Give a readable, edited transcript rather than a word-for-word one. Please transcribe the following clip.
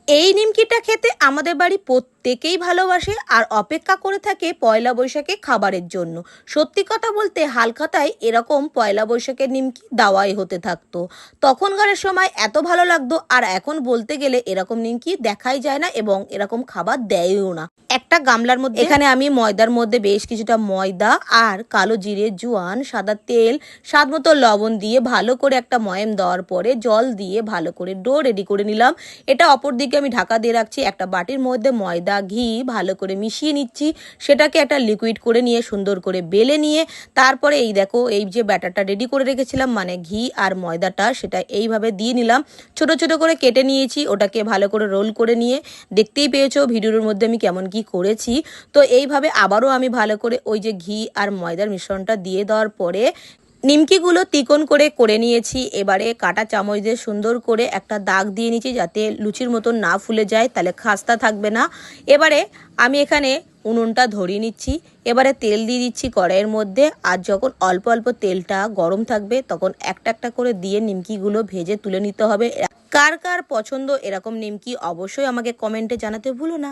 এই নিমকিটা খেতে আমাদের বাড়ি প্রত্যেকেই ভালোবাসে আর অপেক্ষা করে থাকে পয়লা বৈশাখে খাবারের জন্য। সত্যি কথা বলতে হালখাতায় এরকম পয়লা বৈশাখের নিমকি দাওয়াই হতে থাকতো। তখনকারের সময় এত ভালো লাগতো, আর এখন বলতে গেলে এরকম নিমকি দেখাই যায় না এবং এরকম খাবার দেয়ও না। একটা গামলার মধ্যে এখানে আমি ময়দার মধ্যে বেশ কিছুটা ময়দা আর কালো জিরে, জোয়ান, সাদা তেল, স্বাদ মতো লবণ দিয়ে ভালো করে একটা ময়াম দেওয়ার পরে জল দিয়ে ভালো করে ডো রেডি করে নিলাম। এটা অপর দিকে আমি ঢাকা দিয়ে রাখছি। একটা বাটির মধ্যে ময়দা, ঘি ভালো করে মিশিয়ে নিচ্ছি। সেটাকে একটা লিকুইড করে নিয়ে সুন্দর করে বেলে নিয়ে তারপরে এই দেখো এই যে ব্যাটারটা রেডি করে রেখেছিলাম, মানে ঘি আর ময়দাটা, সেটা এইভাবে দিয়ে নিলাম। ছোট ছোট করে কেটে নিয়েছি, ওটাকে ভালো করে রোল করে নিয়ে দেখতেই পেয়েছো ভিডিওর মধ্যে আমি কেমন কি করেছি। তো এইভাবে আবারও আমি ভালো করে ওই যে ঘি আর ময়দার মিশ্রণটা দিয়ে দেওয়ার পরে নিমকিগুলো তিকোন করে করে নিয়েছি। এবারে কাটা চামচ দিয়ে সুন্দর করে একটা দাগ দিয়ে নিয়েছি যাতে লুচির মতন না ফুলে যায়, তাহলে খাস্তা থাকবে না। এবারে আমি এখানে উনুনটা ধরিয়ে নিচ্ছি। এবারে তেল দিয়ে দিচ্ছি কড়াইয়ের মধ্যে, আর যখন অল্প অল্প তেলটা গরম থাকবে তখন একটা একটা করে দিয়ে নিমকিগুলো ভেজে তুলে নিতে হবে। কার কার পছন্দ এরকম নিমকি অবশ্যই আমাকে কমেন্টে জানাতে ভুলো না।